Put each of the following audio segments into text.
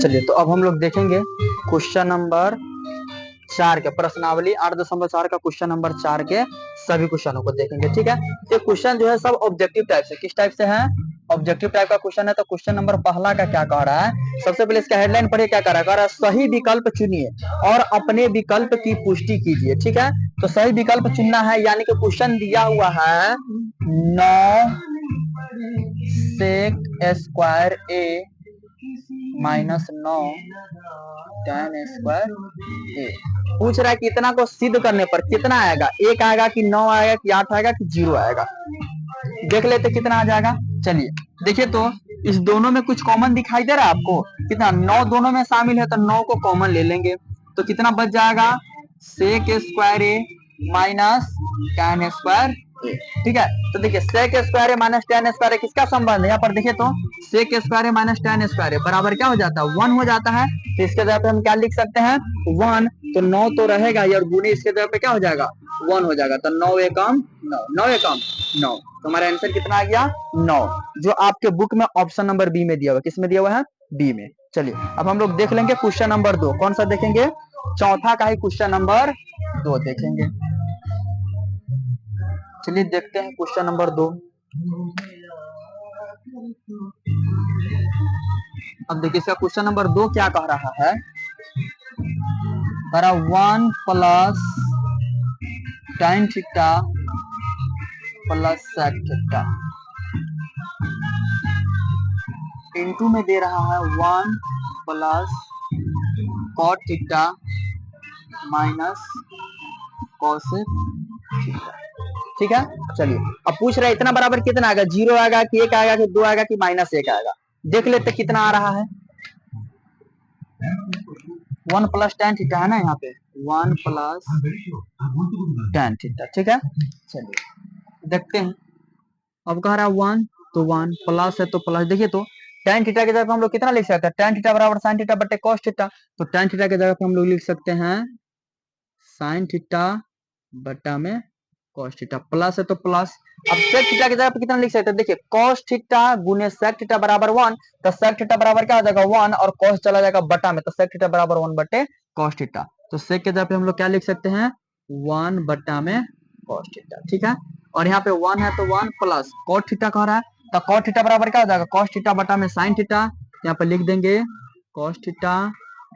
चलिए तो अब हम लोग देखेंगे क्वेश्चन नंबर 4 के प्रश्नावली 8.4 का क्वेश्चन नंबर 4 के सभी क्वेश्चनों को देखेंगे। ठीक है, ये क्वेश्चन जो है सब ऑब्जेक्टिव टाइप से, किस टाइप से है, ऑब्जेक्टिव टाइप का क्वेश्चन है। तो क्वेश्चन नंबर पहला का क्या कह रहा है, सबसे पहले इसका हेडलाइन पढ़िए क्या कह रहा है, सही विकल्प चुनिए और अपने विकल्प की पुष्टि कीजिए। ठीक है, तो सही विकल्प चुनना है, यानी कि क्वेश्चन दिया हुआ है 9 सेक स्क्वायर ए माइनस 9 tan स्क्वायर ए। पूछ रहा है कि इतना को सिद्ध करने पर कितना आएगा, 1 आएगा कि 9 आएगा कि 8 आएगा कि 0 आएगा। देख लेते कितना आ जाएगा। चलिए देखिए, तो इस दोनों में कुछ कॉमन दिखाई दे रहा है आपको, कितना 9 दोनों में शामिल है, तो 9 को कॉमन ले लेंगे तो कितना बच जाएगा, सेक स्क्वायर ए माइनस tan स्क्वायर ए। ठीक है, तो देखिए सेक स्क्वायर ए माइनस tan स्क्वायर ए किसका संबंध है, यहाँ पर देखिए तो सेक स्क्वायर ए माइनस tan स्क्वायर ए बराबर क्या हो जाता है, 1 हो जाता है। तो इसके जगह पे हम क्या लिख सकते हैं, 1, तो 9 तो रहेगा और गुणे इसके जगह पे क्या हो जाएगा, 1 हो जाएगा। तो 9 एकम 9, 9 एकम 9, तो हमारा आंसर कितना आ गया, 9, जो आपके बुक में ऑप्शन नंबर बी में दिया हुआ है। किस में दिया हुआ है, बी में। चलिए अब हम लोग देख लेंगे क्वेश्चन नंबर 2, कौन सा देखेंगे, चौथा का ही क्वेश्चन नंबर 2 देखेंगे। चलिए देखते हैं क्वेश्चन नंबर 2। अब देखिए इसका क्वेश्चन नंबर 2 क्या कह रहा है, 1 plus tan theta plus sec theta into में दे रहा है 1 plus cot theta minus cosec theta. ठीक है, चलिए अब पूछ रहे हैं इतना बराबर कितना आएगा, 0 आएगा कि 1 आएगा कि 2 आएगा कि माइनस 1 आएगा। देख लेते कितना आ रहा है, 1 प्लस tan थीटा है ना, यहाँ पे 1 प्लस tan थीटा। ठीक है, चलिए देखते हैं। अब कह रहा है 1, तो 1 प्लस है तो प्लस, देखिए तो tan थीटा की जगह पे हम लोग कितना लिख सकते हैं, tan थीटा बराबर sin थीटा बटे cos थीटा। तो tan थीटा की जगह पे हम लोग लिख सकते हैं sin थीटा बटा में cos थीटा, प्लस है तो प्लस। अब sec थीटा की जगह पे कितना लिख सकते हैं, देखिए cos थीटा गुने sec थीटा बराबर 1, तो sec थीटा बराबर क्या हो जाएगा 1 और cos चला जाएगा बटा में, तो sec थीटा बराबर 1 बटे cos थीटा। तो sec की जगह पे हम लोग क्या लिख सकते हैं, 1 बटा में cos थीटा। ठीक है, और यहाँ पे 1 है तो 1 प्लस cot थीटा कह रहा है, तो cot थीटा बराबर क्या हो जाएगा, cos थीटा बटा में sin थीटा। यहाँ पे लिख देंगे cos थीटा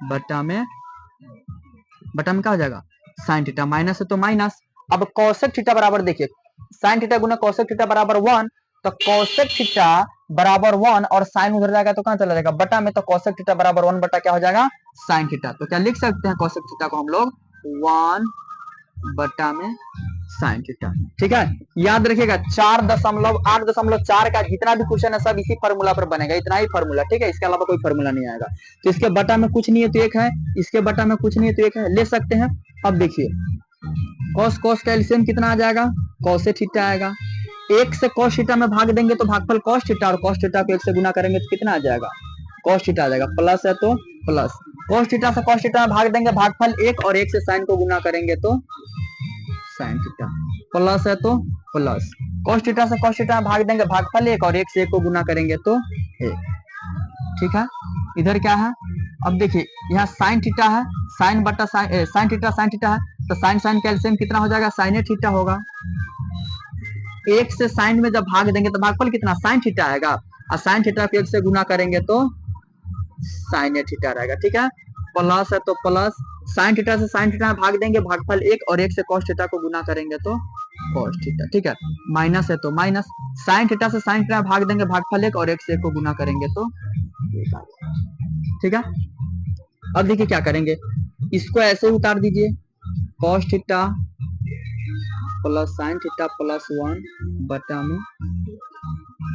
बटा में क्या हो जाएगा, sin थीटा, माइनस है तो माइनस। अब cosec थीटा बराबर देखिए sin थीटा गुना cosec थीटा बराबर 1, तो cosec थीटा बराबर 1 और sin उधर जाएगा तो कहां चला जाएगा, बटा में, तो cosec थीटा बराबर 1 बटा क्या हो जाएगा, sin थीटा। तो क्या लिख सकते हैं cosec थीटा को हम लोग 1 बटा में sin थीटा। ठीक है, याद रखिएगा 4.8.4 का जितना भी क्वेश्चन है सब इसी फार्मूला पर बनेगा, इतना ही फार्मूला। ठीक है, इसके अलावा कोई फार्मूला नहीं आएगा। तो इसके बटा में कुछ नहीं है तो 1 है, इसके बटा में कुछ नहीं है तो 1 है, ले सकते हैं। अब देखिए cos cos का एलसीएम कितना आ जाएगा, cos थीटा आएगा, 1 से cos थीटा में भाग देंगे तो भागफल cos थीटा, और cos थीटा को 1 से गुना करेंगे तो कितना आ जाएगा, cos थीटा आ जाएगा, प्लस है तो प्लस, cos थीटा से cos थीटा में भाग देंगे भागफल 1, और 1 से sin को गुना करेंगे तो sin थीटा, प्लस है तो प्लस, cos थीटा से cos थीटा में भाग देंगे भागफल 1, और 1 से 1 को गुना करेंगे तो 1। ठीक है, इधर क्या है, अब देखिए यहाँ sin थीटा है, sin बटा sin थीटा है, तो sin sin का एलसीएम कितना हो जाएगा, sin थीटा होगा। 1 से sin में जब भाग देंगे तो भागफल कितना sin थीटा आएगा, और sin थीटा को 1 से गुना करेंगे तो sin थीटा रहेगा। ठीक है, प्लस है तो प्लस, sin थीटा से sin थीटा में भाग देंगे भागफल 1, और 1 से cos थीटा को गुना करेंगे तो cos थीटा। ठीक है, माइनस है तो माइनस, sin थीटा से sin थीटा में भाग देंगे भागफल 1, और 1 से 1 को गुना करेंगे तो 1। ठीक है, अब देखिए क्या करेंगे, इसको ऐसे उतार दीजिए, cos theta plus sin theta plus 1 बटा में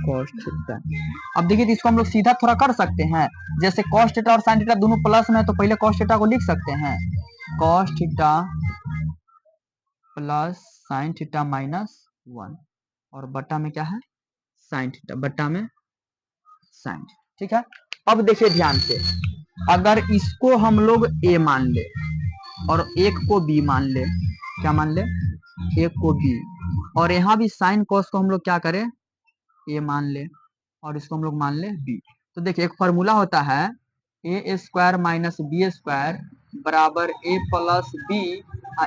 cos थीटा। अब देखिए इसको हम लोग सीधा थोड़ा कर सकते हैं, जैसे cos थीटा और sin थीटा दोनों प्लस में है तो पहले cos थीटा को लिख सकते हैं, cos theta plus sin theta minus 1, और बटा में क्या है sin थीटा बटा में sin। ठीक है, अब देखिए ध्यान से, अगर इसको हम लोग a मान ले और एक को b मान ले, क्या मान ले, एक को b, और यहाँ भी sin cos को हम लोग क्या करें, a मान ले, और इसको हम लोग मान ले b। तो देखिए एक फार्मूला होता है A square minus B square बराबर ए प्लस बी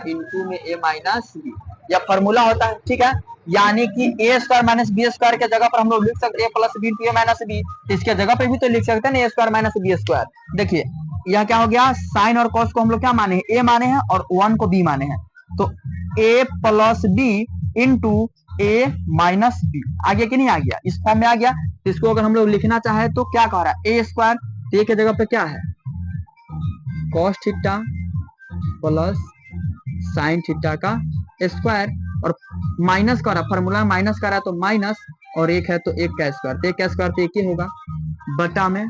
इंटू में ए माइनस बी, यह फॉर्मूला होता है। ठीक है, यानी कि ए स्क्वायर माइनस बी स्क्वायर के जगह पर हम लोग लिख सकते हैं ए प्लस बी इंटू ए माइनस बी, तो इसके जगह पे भी तो लिख सकते हैं ना ए स्क्वायर माइनस बी स्क्वायर। देखिए यह क्या हो गया, साइन और कॉस को हम लोग क्या माने हैं, ए माने हैं, और 1 को बी माने हैं, तो A plus B into A minus B आ गया कि नहीं आ गया, इस फॉर्म में आ गया। तो इसको अगर हम लोग लिखना चाहे तो क्या कह रहा है, ए स्क्वायर, ए के जगह पे क्या है cos theta plus sine theta का स्क्वायर, और माइनस का रहा फॉर्मूला में माइनस का रहा तो माइनस, और एक है तो एक का स्क्वायर, तो एक का स्क्वायर तो एक ही होगा, बटा में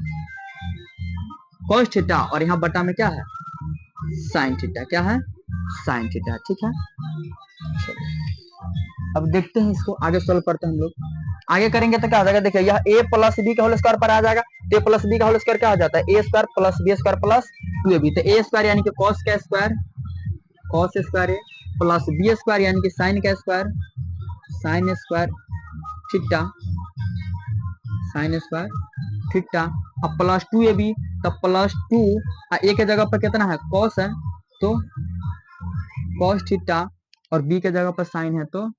कॉस थीटा, और यहाँ बटा में क्या है साइन थीटा, क्या है साइन थीटा। ठीक है, अब देखते हैं इसको आगे सोल्व करते हैं हम लोग। आगे करेंगे तो क्या हो जाएगा, देखिए यह ए प्लस बी का होल स्क्वायर पर आ जाएगा, तो ए प्लस बी का होल स्क्वायर क्या हो जाता है, A square plus B square plus 2ab, तो ए स्क्वायर यानी कि कॉस का स्क्वायर, cos square A plus B square यानी कि साइन का स्क्वायर, sine square theta, sine square theta, अब प्लस 2ab, तब प्लस 2 ए के जगह पर कितना है कॉस है तो कॉस थीटा, और बी के जगह पर साइन है तो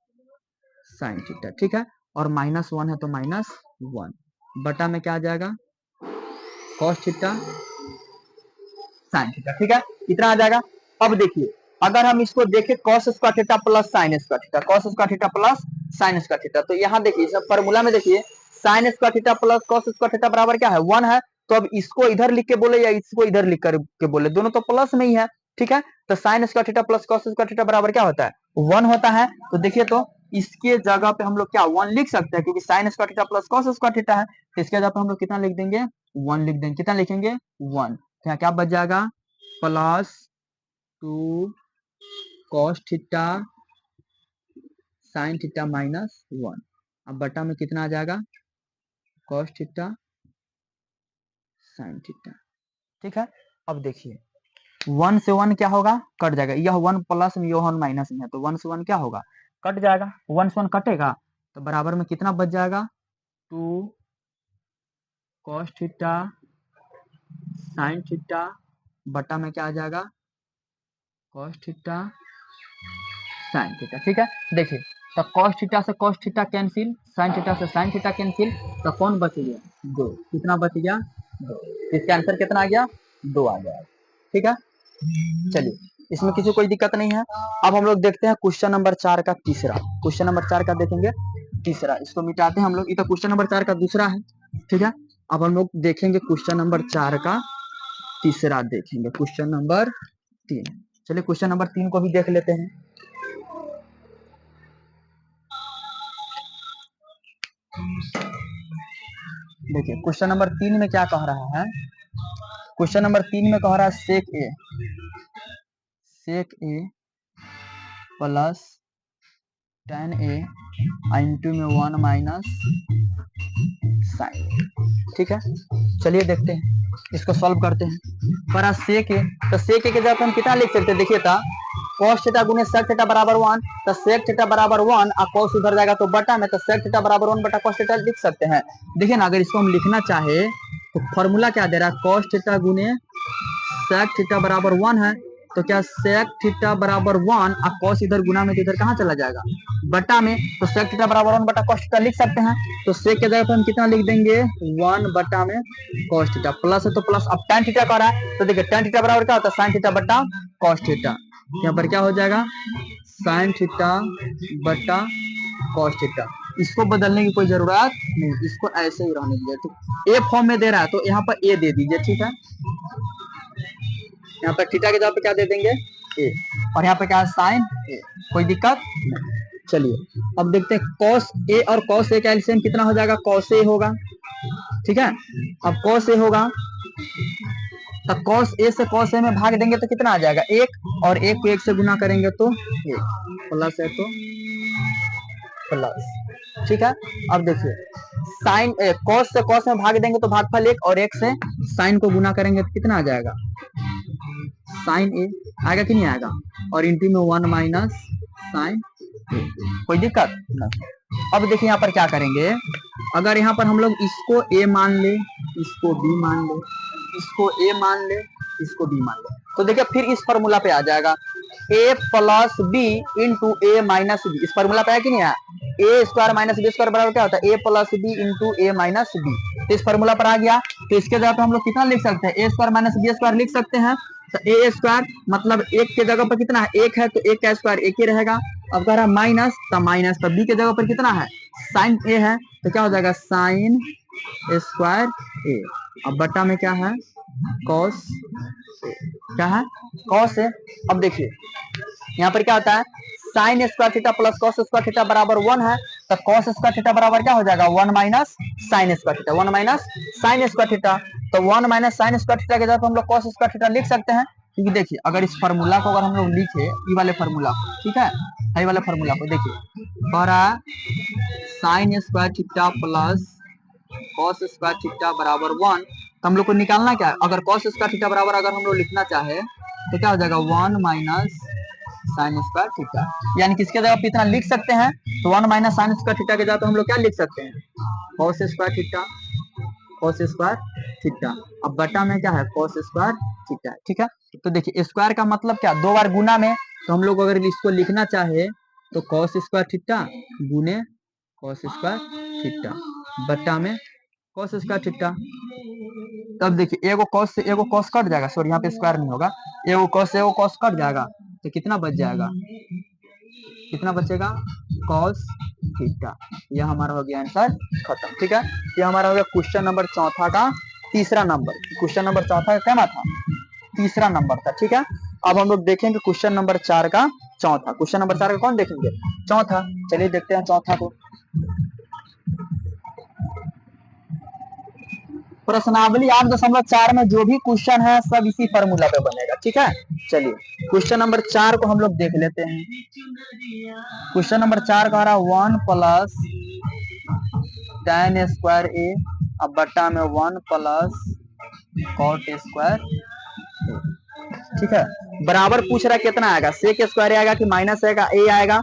साइन थीटा। ठीक है, और -1 है तो -1, बटा में क्या आ जाएगा कॉस थीटा साइन थीटा। ठीक है, इतना आ जाएगा। अब देखिए अगर हम इसको देखें cos square theta plus sign square theta, cos square theta plus sign square theta, तो यहाँ देखिए सब फॉर्मूला में देखिए sign square theta plus cos square theta बराबर क्या है 1 है, तो अब इसको इधर लिख के बोले या इसको इधर लिख के बोले, दोनों तो प्लस में ही है। ठीक है, तो sign square theta plus cos square theta बराबर क्या होता है 1 होता है, तो देखिए तो इसके जगह पे हम लोग क्या 1 लिख सकते हैं, क्योंकि sign square theta plus cos square theta है, तो इसके जगह पे हम लोग कितना लिख देंगे 1 लिख देंगे, कितना लिखेंगे 1, तो यहाँ क्या बच जाएगा plus 2 cos theta sine theta -1, अब बटा में कितना आ जाएगा कॉस थीटा साइन थीटा। ठीक है, अब देखिए 1 से 1 क्या होगा कट जाएगा, यह 1 प्लस में यह 1 माइनस में है, तो 1 से 1 क्या होगा कट जाएगा, 1 से 1 कटेगा तो बराबर में कितना बच जाएगा 2 कॉस थीटा साइन थीटा, बटा में क्या आ जाएगा कॉस थीटा साइन थीटा। ठीक है, देखिए तो कॉस थीटा से cos theta cancel, sine theta से साइन थीटा कैंसिल, तो कौन बच गया 2, कितना बच गया 2, इसका आंसर कितना आ गया 2 आ गया। ठीक है, चलिए इसमें किसी कोई दिक्कत नहीं है। अब हम लोग देखते हैं क्वेश्चन नंबर 4 का तीसरा, क्वेश्चन नंबर 4 का देखेंगे तीसरा, इसको मिटाते हैं हम लोग, ये तो क्वेश्चन नंबर 4 का दूसरा है। ठीक है, अब हम लोग देखेंगे क्वेश्चन नंबर 4 का तीसरा, देखेंगे क्वेश्चन नंबर 3। चलिए क्वेश्चन नंबर 3 को भी देख लेते हैं। देखिए क्वेश्चन नंबर 3 में क्या कह रहा है, क्वेश्चन नंबर 3 में कह रहा है सेक ए प्लस tan a इंटू में 1 माइनस साइन। ठीक है, चलिए देखते हैं इसको सॉल्व करते हैं। पर सेक ए, तो सेक ए के जगह हम कितना लिख सकते हैं, देखिए था cos थीटा गुने sec थीटा बराबर 1, तो sec थीटा बराबर 1 और cos उधर जाएगा तो बटा में, तो sec थीटा बराबर 1 बटा cos थीटा लिख सकते हैं। देखिए ना अगर इसको हम लिखना चाहे तो फॉर्मूला क्या दे रहा है cos थीटा गुने sec थीटा बराबर 1 है, तो क्या sec थीटा बराबर 1 और cos इधर गुना में तो इधर कहाँ चला जाएगा बटा में, तो sec थीटा बराबर 1 बटा cos थीटा लिख सकते हैं। तो sec के जगह पर हम कितना लिख देंगे 1 बटा में cos थीटा, प्लस है तो प्लस, अब tan थीटा का रहा है तो देखिए tan थीटा बराबर क्या होता है sin थीटा बटा cos थीटा, यहाँ पर क्या हो जाएगा sin थीटा बटा cos थीटा, इसको बदलने की कोई जरूरत नहीं, इसको ऐसे ही रहने दीजिए। तो ए फॉर्म में दे रहा है तो यहाँ पर ए दे दीजिए। ठीक है, यहाँ पर थीटा के जगह पे क्या दे देंगे ए, और यहाँ पे क्या है साइन ए, कोई दिक्कत नहीं। चलिए अब देखते हैं cos ए और cos ए का एलसीएम कितना हो जाएगा cos ए होगा। ठीक है, अब cos ए होगा तो cos ए से cos ए में भाग देंगे तो कितना आ जाएगा 1, और 1 को 1 से गुना करेंगे तो 1, प्लस है तो प्लस। ठीक है, अब देखिए साइन cos से cos में भाग देंगे तो भागफल 1, और 1 से साइन को गुना करेंगे तो कितना आ जाएगा साइन ए आएगा कि नहीं आएगा, और इंटू में 1 माइनस साइन ए, कोई दिक्कत नहीं। अब देखिए यहाँ पर क्या करेंगे, अगर यहाँ पर हम लोग इसको ए मान ले, इसको बी मान ले, इसको ए मान ले, इसको बी मान ले, तो देखिए फिर इस फॉर्मूला पे आ जाएगा ए प्लस बी इंटू ए माइनस बी। इस फॉर्मूला पे है कि नहीं है, A square minus B square बराबर क्या होता है, ए प्लस बी इंटू ए माइनस बी। तो इस फॉर्मूला पर आ गया, तो इसके जगह पे हम लोग कितना लिख सकते हैं, ए स्क्वायर माइनस बी स्क्वायर लिख सकते हैं। तो ए स्क्वायर मतलब एक के जगह पर कितना है, एक है, तो एक का स्क्वायर एक ही रहेगा। अब कह रहा है माइनस, तो माइनस, तो बी के जगह पर कितना है, साइन ए है, तो क्या हो जाएगा साइन स्क्वायर ए। अब बट्टा में क्या है, कॉस, क्या है, कॉस है। अब देखिए यहाँ पर क्या होता है, sign square theta plus cos square theta बराबर 1 है, तो कॉस स्क्वायर थीटा बराबर क्या हो जाएगा 1 minus sign square theta, 1 minus sign square theta. तो 1 माइनस साइन स्क्वायर थीटा के जगह हम लोग कॉस स्क्वायर थीटा लिख सकते हैं, क्योंकि देखिए अगर इस फार्मूला को अगर हम लोग लिखे ई वाले फार्मूला को, ठीक है, ई वाले फार्मूला को देखिए बड़ा sign square theta plus cos square theta बराबर 1, तो हम लोग को निकालना क्या है, अगर कॉस स्क्वायर थीटा बराबर अगर हम लोग लिखना चाहे तो क्या हो जाएगा 1 माइनस साइन स्क्वायर थीटा, यानी किसके जगह पे इतना लिख सकते हैं, तो 1 माइनस साइन स्क्वायर थीटा के जगह तो हम लोग क्या लिख सकते हैं, cos square theta, cos square theta. अब बटा में क्या है, कॉस स्क्वायर थीटा, ठीक है। तो देखिए स्क्वायर का मतलब क्या, दो बार गुना में, तो हम लोग अगर इसको लिखना चाहे तो कॉस स्क्वायर थीटा गुने कॉस स्क्वायर थीटा बटा में कॉस स्क्वायर थीटा। तब देखिए एगो कॉस से एगो कॉस कट जाएगा, सॉरी यहाँ पे स्क्वायर नहीं होगा, एगो कॉस से एगो कॉस कट जाएगा, तो कितना बच जाएगा, कितना बचेगा, कॉस थीटा। यह हमारा हो गया आंसर खत्म, ठीक है। ये हमारा हो गया क्वेश्चन नंबर चौथा का तीसरा नंबर, क्वेश्चन नंबर चौथा का क्या था, तीसरा नंबर था, ठीक है। अब हम लोग देखेंगे क्वेश्चन नंबर 4 का चौथा, क्वेश्चन नंबर 4 का कौन देखेंगे, चौथा। चलिए देखते हैं चौथा को। प्रश्नावली 8.4 में जो भी क्वेश्चन है सब इसी फॉर्मूला पे बनेगा, ठीक है। चलिए क्वेश्चन नंबर 4 को हम लोग देख लेते हैं। क्वेश्चन नंबर 4 का रहा 1 प्लस tan स्क्वायर ए, अब बट्टा में 1 प्लस कॉट स्क्वायर, ठीक है। बराबर पूछ रहा है कितना आएगा, सेक स्क्वायर आएगा कि माइनस आएगा, ए आएगा,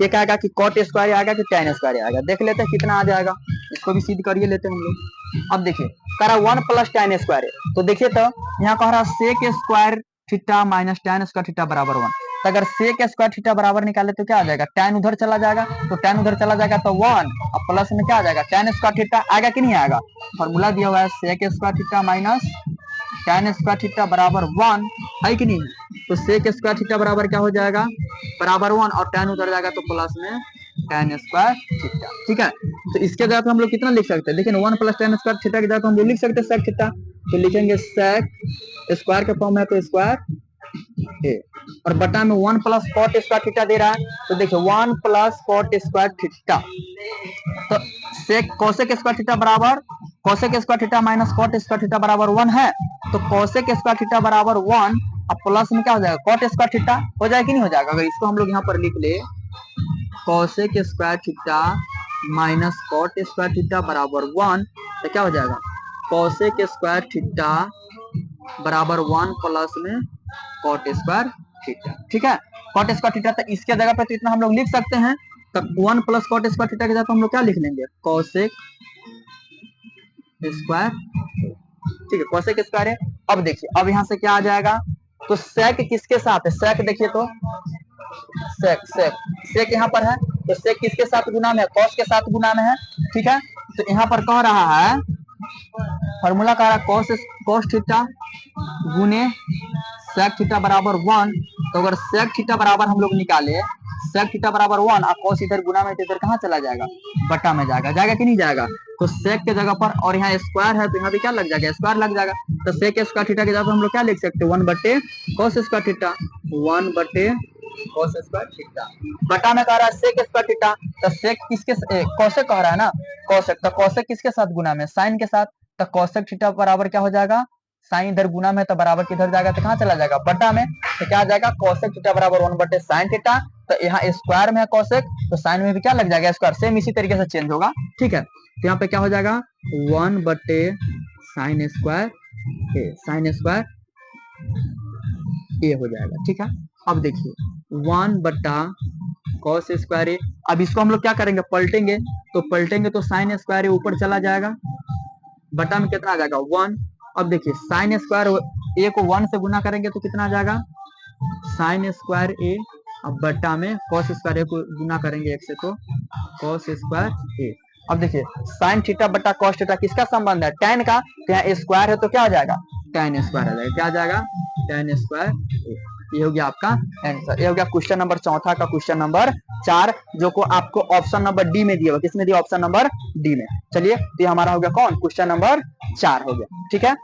एक आएगा कि कॉट स्क्वायर आएगा कि tan स्क्वायर आएगा। देख लेते हैं कितना आ जाएगा, इसको भी सिद्ध करिए लेते हैं हम लोग। अब देखिए कह रहा 1 प्लस tan स्क्वायर है, तो देखिए तो यहाँ कह रहा sec square theta minus tan square theta बराबर 1, तो अगर सेक स्क्वायर थीटा बराबर निकाले तो क्या आ जाएगा, tan उधर चला जाएगा, तो tan उधर चला जाएगा तो 1, अब प्लस में क्या आ जाएगा tan स्क्वायर थीटा आएगा कि नहीं आएगा, फॉर्मूला दिया हुआ है sec square theta minus tan square theta बराबर 1 है कि नहीं, तो सेक स्क्वायर थीटा बराबर क्या हो जाएगा बराबर 1, और tan उधर जाएगा तो प्लस में tan स्क्वायर थीटा, ठीक है। तो इसके जगह पे हम लोग कितना लिख सकते हैं, देखिए 1 प्लस tan स्क्वायर थीटा के जगह तो हम लोग लिख सकते हैं सेक थीटा, तो लिखेंगे सेक स्क्वायर का फॉर्म है तो स्क्वायर ए, और बटा में 1 प्लस कॉट स्क्वायर थीटा दे रहा है, तो देखिए 1 प्लस कॉट स्क्वायर थीटा, तो सेक कोसेक स्क्वायर थीटा बराबर cosec square theta minus cot square theta बराबर 1 है, तो कोसेक स्क्वायर थीटा बराबर 1, अब प्लस में क्या हो जाएगा कॉट स्क्वायर थीटा, हो जाएगा कि नहीं हो जाएगा। अगर इसको हम लोग यहाँ पर लिख ले cosec square theta minus cot square theta बराबर 1, तो क्या हो जाएगा कोसेक स्क्वायर थीटा बराबर 1 प्लस में कॉट स्क्वायर थीटा, ठीक है। कॉट स्क्वायर थीटा, तो इसके जगह पे तो इतना हम लोग लिख सकते हैं, तो 1 प्लस कॉट स्क्वायर थीटा के जगह हम लोग क्या लिख लेंगे कोसेक स्क्वायर, ठीक है, कोसेक स्क्वायर है। अब देखिए अब यहाँ से क्या आ जाएगा, तो सेक किसके साथ है, सेक देखिए तो सेक सेक सेक यहाँ पर है, तो सेक किसके साथ गुना में है, कॉस के साथ गुना में है, ठीक है। तो यहाँ पर कह रहा है फॉर्मूला कह रहा है कॉस थीटा गुने सेक थीटा बराबर 1, तो अगर सेक थीटा बराबर हम लोग निकाले सेक थीटा बराबर 1 और कॉस इधर गुना में इधर कहाँ चला जाएगा, बटा में जाएगा, जाएगा कि नहीं जाएगा, तो सेक के जगह पर, और यहाँ स्क्वायर है तो यहाँ पे क्या लग जाएगा स्क्वायर लग जाएगा, तो सेक स्क्वायर थीटा के जगह पर हम लोग क्या लिख सकते हैं 1 बटे कॉस स्क्वायर थीटा, 1 बटे कॉस स्क्वायर थीटा, बटा में कह रहा है सेक स्क्वायर थीटा, तो सेक किसके कॉसेक कह रहा है ना, कॉसेक, तो कॉसेक किसके साथ गुना में साइन के साथ, तो कॉसेक थीटा बराबर क्या हो जाएगा, साइन इधर गुना में तो बराबर किधर जाएगा, तो कहाँ चला जाएगा बटा में, तो क्या आ जाएगा कोसेक थीटा बराबर 1 बटे साइन थीटा, तो यहाँ स्क्वायर में है कोसेक तो साइन में भी क्या लग जाएगा स्क्वायर, सेम इसी तरीके से चेंज होगा, ठीक है। तो यहाँ पे क्या हो जाएगा 1 बटे साइन स्क्वायर ए, साइन स्क्वायर ए हो जाएगा, ठीक है। अब देखिए 1 बटा कॉस स्क्वायर ए, अब इसको हम लोग क्या करेंगे पलटेंगे, तो पलटेंगे तो साइन स्क्वायर ए ऊपर चला जाएगा, बटा में कितना आ जाएगा 1, अब देखिए साइन स्क्वायर ए को 1 से गुना करेंगे तो कितना आ जाएगा, साइन स्क्वायर ए, अब बट्टा में कॉस स्क्वायर ए को गुना करेंगे 1 से तो कॉस स्क्वायर ए। अब देखिए साइन थीटा बट्टा कॉस थीटा किसका संबंध है, tan का, तो यहाँ स्क्वायर है तो क्या आ जाएगा, tan स्क्वायर आ जाएगा, क्या आ जाएगा, tan स्क्वायर ए। ये हो गया आपका आंसर। ये हो गया क्वेश्चन नंबर चौथा का क्वेश्चन नंबर 4, जो को आपको ऑप्शन नंबर डी में दिया हुआ, किसमें दिया, ऑप्शन नंबर डी में। चलिए ये हमारा हो गया कौन, क्वेश्चन नंबर 4 हो गया, ठीक है।